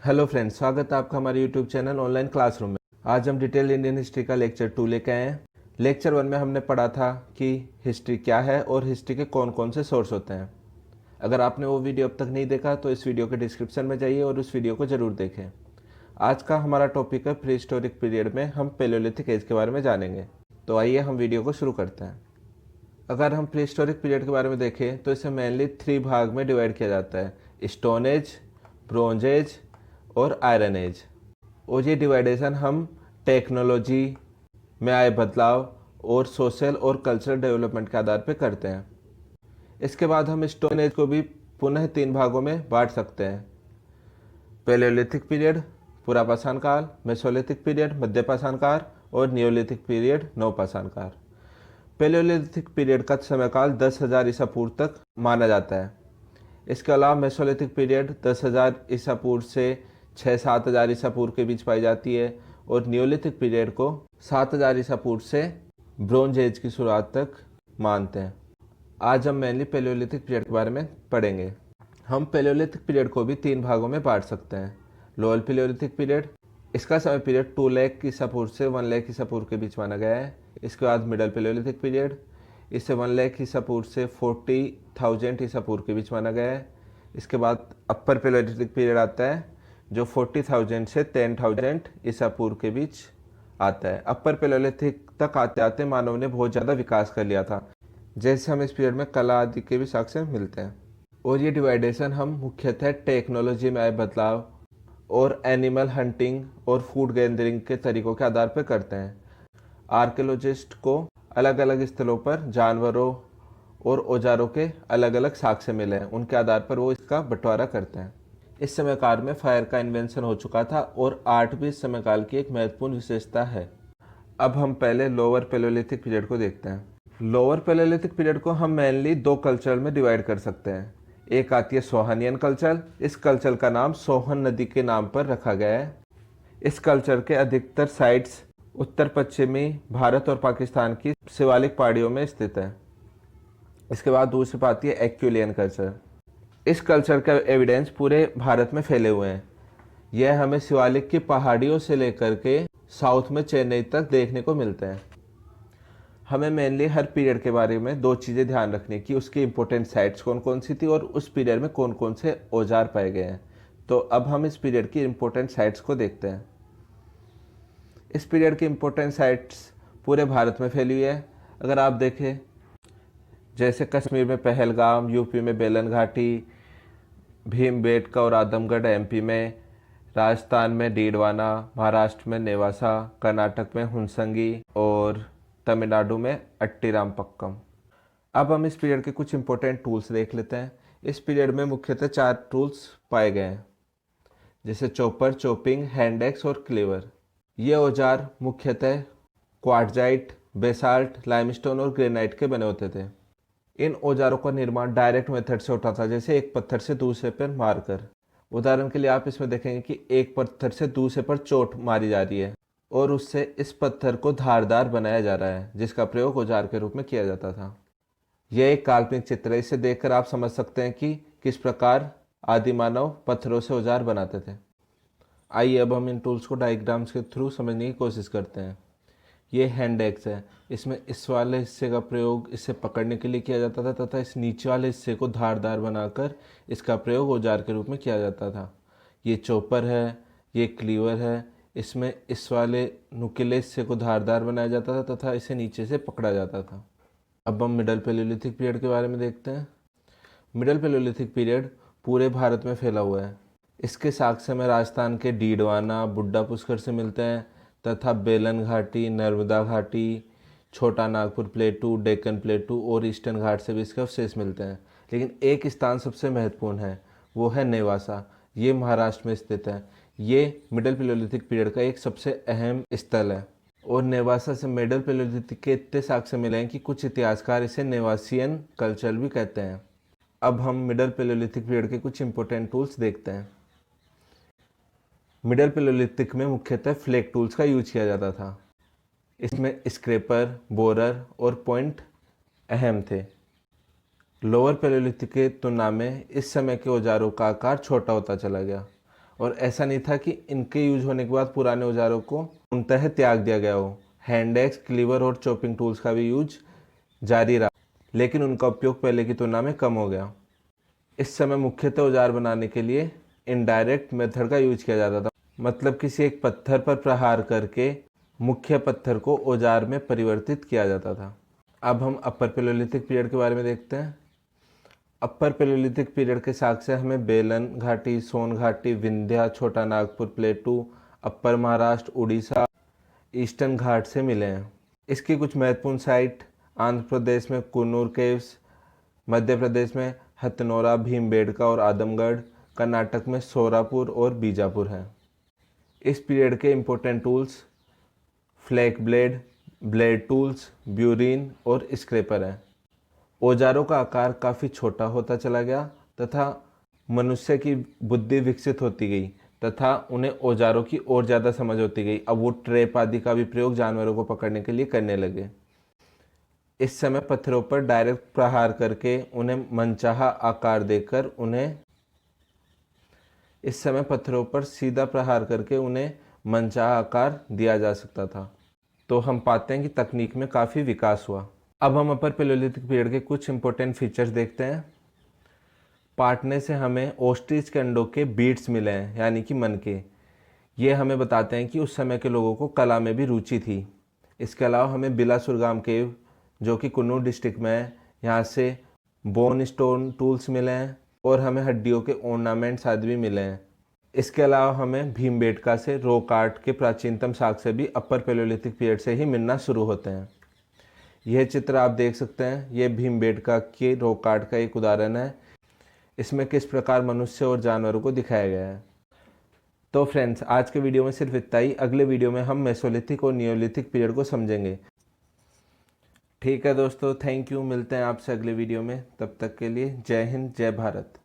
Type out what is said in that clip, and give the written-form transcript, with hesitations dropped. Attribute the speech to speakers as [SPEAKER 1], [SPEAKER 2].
[SPEAKER 1] Hello friends, स्वागत है आपका हमारे यूट्यूब चैनल ऑनलाइन क्लासरूम में। आज हम डिटेल इंडियन हिस्ट्री का लेक्चर 2 लेके आए हैं। लेक्चर 1 में हमने पढ़ा था कि हिस्ट्री क्या है और हिस्ट्री के कौन कौन से सोर्स होते हैं। अगर आपने वो वीडियो अब तक नहीं देखा तो इस वीडियो के डिस्क्रिप्शन में जाइए और उस वीडियो को ज़रूर देखें। आज का हमारा टॉपिक है प्री हिस्टोरिक पीरियड में हम पैलियोलिथिक एज के बारे में जानेंगे। तो आइए हम वीडियो को शुरू करते हैं। अगर हम प्री हिस्टोरिक पीरियड के बारे में देखें तो इसे मेनली 3 भाग में डिवाइड किया जाता है: स्टोन एज, ब्रोंज एज और आयरन एज। और ये डिवाइडेशन हम टेक्नोलॉजी में आए बदलाव और सोशल और कल्चरल डेवलपमेंट के आधार पर करते हैं। इसके बाद हम स्टोन एज को भी पुनः 3 भागों में बांट सकते हैं: पैलियोलिथिक पीरियड, पुरापाषाण काल, मेसोलिथिक पीरियड, मध्यपाषाण काल और नियोलिथिक पीरियड, नवपाषाण काल। पैलियोलिथिक पीरियड का समयकाल 10,000 ईसा पूर्व तक माना जाता है। इसके अलावा मेसोलिथिक पीरियड 10,000 ईसा पूर्व से 6-7,000 ईसा पूर्व के बीच पाई जाती है और नियोलिथिक पीरियड को 7,000 ईसा पूर्व से ब्रोंज एज की शुरुआत तक मानते हैं। आज हम मेनली पैलियोलिथिक पीरियड के बारे में पढ़ेंगे। हम पैलियोलिथिक पीरियड को भी 3 भागों में बांट सकते हैं: लोअर पैलियोलिथिक पीरियड, इसका समय पीरियड 2 लाख ईसा पूर्व से 1 लाख ईसा पूर्व के बीच माना गया है। इसके बाद मिडल पैलियोलिथिक पीरियड, इसे 1 लाख ईसा पूर्व से 40,000 ईसा पूर्व के बीच माना गया है। इसके बाद अपर पैलियोलिथिक पीरियड आता है जो 40,000 से 10,000 ईसा पूर्व के बीच आता है। अपर पैलियोलिथिक तक आते आते मानव ने बहुत ज़्यादा विकास कर लिया था, जैसे हम इस पीरियड में कला आदि के भी साक्ष्य मिलते हैं। और ये डिवाइडेशन हम मुख्यतः टेक्नोलॉजी में आए बदलाव और एनिमल हंटिंग और फूड गैदरिंग के तरीकों के आधार पर करते हैं। आर्कियोलॉजिस्ट को अलग अलग स्थलों पर जानवरों और औजारों के अलग अलग साक्ष्य मिले हैं, उनके आधार पर वो इसका बंटवारा करते हैं। इस समयकाल में फायर का इन्वेंशन हो चुका था और आर्ट भी इस समयकाल की एक महत्वपूर्ण विशेषता है। अब हम पहले लोअर पैलियोलिथिक पीरियड को देखते हैं। लोअर पैलियोलिथिक पीरियड को हम मेनली 2 कल्चर में डिवाइड कर सकते हैं। एक आती है सोहानियन कल्चर। इस कल्चर का नाम सोहन नदी के नाम पर रखा गया है। इस कल्चर के अधिकतर साइट्स उत्तर पश्चिमी भारत और पाकिस्तान की शिवालिक पहाड़ियों में स्थित है। इसके बाद दूसरी बात आती है एक्विलियन कल्चर। इस कल्चर का एविडेंस पूरे भारत में फैले हुए हैं। यह हमें शिवालिक की पहाड़ियों से लेकर के साउथ में चेन्नई तक देखने को मिलते हैं। हमें मेनली हर पीरियड के बारे में 2 चीज़ें ध्यान रखनी कि उसकी इंपॉर्टेंट साइट्स कौन कौन सी थी और उस पीरियड में कौन कौन से औजार पाए गए हैं। तो अब हम इस पीरियड की इंपॉर्टेंट साइट्स को देखते हैं। इस पीरियड की इंपॉर्टेंट साइट्स पूरे भारत में फैली हुई है। अगर आप देखें, जैसे कश्मीर में पहलगाम, यूपी में बेलन घाटी, भीमबेटका और आदमगढ़ एमपी में, राजस्थान में डीडवाना, महाराष्ट्र में नेवासा, कर्नाटक में हुनसंगी और तमिलनाडु में अट्टीरामपक्कम। अब हम इस पीरियड के कुछ इंपॉर्टेंट टूल्स देख लेते हैं। इस पीरियड में मुख्यतः 4 टूल्स पाए गए हैं, जैसे चॉपर, चॉपिंग, हैंड एक्स और क्लीवर। ये औजार मुख्यतः क्वार्टजाइट, बेसाल्ट, लाइमस्टोन और ग्रेनाइट के बने होते थे। इन औजारों का निर्माण डायरेक्ट मेथड से होता था, जैसे एक पत्थर से दूसरे पर मारकर। उदाहरण के लिए आप इसमें देखेंगे कि एक पत्थर से दूसरे पर चोट मारी जा रही है और उससे इस पत्थर को धारदार बनाया जा रहा है, जिसका प्रयोग औजार के रूप में किया जाता था। यह एक काल्पनिक चित्र है। इसे देखकर आप समझ सकते हैं कि किस प्रकार आदि मानव पत्थरों से औजार बनाते थे। आइए अब हम इन टूल्स को डायग्राम्स के थ्रू समझने की कोशिश करते हैं। ये हैंड एक्स है। इसमें इस वाले हिस्से का प्रयोग इसे पकड़ने के लिए किया जाता था तथा इस नीचे वाले हिस्से को धारदार बनाकर इसका प्रयोग औजार के रूप में किया जाता था। ये चॉपर है, ये क्लीवर है। इसमें इस वाले नुकीले हिस्से को धारदार बनाया जाता था तथा इसे नीचे से पकड़ा जाता था। अब हम मिडल पैलियोलिथिक पीरियड के बारे में देखते हैं। मिडल पैलियोलिथिक पीरियड पूरे भारत में फैला हुआ है। इसके साक्ष्य में राजस्थान के डीडवाना, बुड्ढा पुष्कर से मिलते हैं तथा बेलन घाटी, नर्मदा घाटी, छोटा नागपुर प्लेटू, डेक्कन प्लेटू और ईस्टर्न घाट से भी इसके अवशेष मिलते हैं। लेकिन एक स्थान सबसे महत्वपूर्ण है, वो है नेवासा। ये महाराष्ट्र में स्थित है। ये मिडल पैलियोलिथिक पीरियड का एक सबसे अहम स्थल है और नेवासा से मिडल पैलियोलिथिक के इतने साक्ष्य मिले हैं कि कुछ इतिहासकार इसे नेवासियन कल्चर भी कहते हैं। अब हम मिडल पैलियोलिथिक पीरियड के कुछ इंपॉर्टेंट टूल्स देखते हैं। मिडल पैलियोलिथिक में मुख्यतः फ्लैग टूल्स का यूज किया जाता था। इसमें स्क्रैपर, बोरर और पॉइंट अहम थे। लोअर पैलियोलिथिक की तुलना में इस समय के औजारों का आकार छोटा होता चला गया और ऐसा नहीं था कि इनके यूज होने के बाद पुराने औजारों को पूर्णतः त्याग दिया गया हो। हैंड एक्स, क्लीवर और चॉपिंग टूल्स का भी यूज जारी रहा, लेकिन उनका उपयोग पहले की तुलना में कम हो गया। इस समय मुख्यतः औजार बनाने के लिए इनडायरेक्ट मेथड का यूज किया जाता था, मतलब किसी एक पत्थर पर प्रहार करके मुख्य पत्थर को औजार में परिवर्तित किया जाता था। अब हम अपर पैलियोलिथिक पीरियड के बारे में देखते हैं। अपर पैलियोलिथिक पीरियड के साक्ष्य हमें बेलन घाटी, सोन घाटी, विंध्या, छोटा नागपुर प्लेटू, अपर महाराष्ट्र, उड़ीसा, ईस्टर्न घाट से मिले हैं। इसकी कुछ महत्वपूर्ण साइट आंध्र प्रदेश में कुन्नूर केव्स, मध्य प्रदेश में हथनोरा, भीमबेडका और आदमगढ़, कर्नाटक में सोरापुर और बीजापुर हैं। इस पीरियड के important tools flake blade, blade tools, burin और स्क्रैपर हैं। औजारों का आकार काफ़ी छोटा होता चला गया तथा मनुष्य की बुद्धि विकसित होती गई तथा उन्हें औजारों की और ज़्यादा समझ होती गई। अब वो ट्रैप आदि का भी प्रयोग जानवरों को पकड़ने के लिए करने लगे। इस समय पत्थरों पर डायरेक्ट प्रहार करके उन्हें मनचाहा आकार देकर उन्हें इस समय पत्थरों पर सीधा प्रहार करके उन्हें मनचाहा आकार दिया जा सकता था। तो हम पाते हैं कि तकनीक में काफ़ी विकास हुआ। अब हम अपर पैलियोलिथिक पीरियड के कुछ इंपॉर्टेंट फीचर्स देखते हैं। पाटने से हमें ओस्ट्रिच के अंडों के बीट्स मिले हैं, यानी कि मनके। ये हमें बताते हैं कि उस समय के लोगों को कला में भी रुचि थी। इसके अलावा हमें बिलासुरगाम केव, जो कि कुन्नूर डिस्ट्रिक्ट में है, यहाँ से बोन स्टोन टूल्स मिले हैं और हमें हड्डियों के ऑर्नामेंट्स आदि भी मिले हैं। इसके अलावा हमें भीमबेटका से रॉक आर्ट के प्राचीनतम साक्ष्य भी अपर पैलियोलिथिक पीरियड से ही मिलना शुरू होते हैं। यह चित्र आप देख सकते हैं, यह भीमबेटका के रॉक आर्ट का एक उदाहरण है। इसमें किस प्रकार मनुष्य और जानवरों को दिखाया गया है। तो फ्रेंड्स, आज के वीडियो में सिर्फ इतना ही। अगले वीडियो में हम मेसोलिथिक और नियोलिथिक पीरियड को समझेंगे। ठीक है दोस्तों, थैंक यू। मिलते हैं आपसे अगले वीडियो में। तब तक के लिए जय हिंद, जय भारत।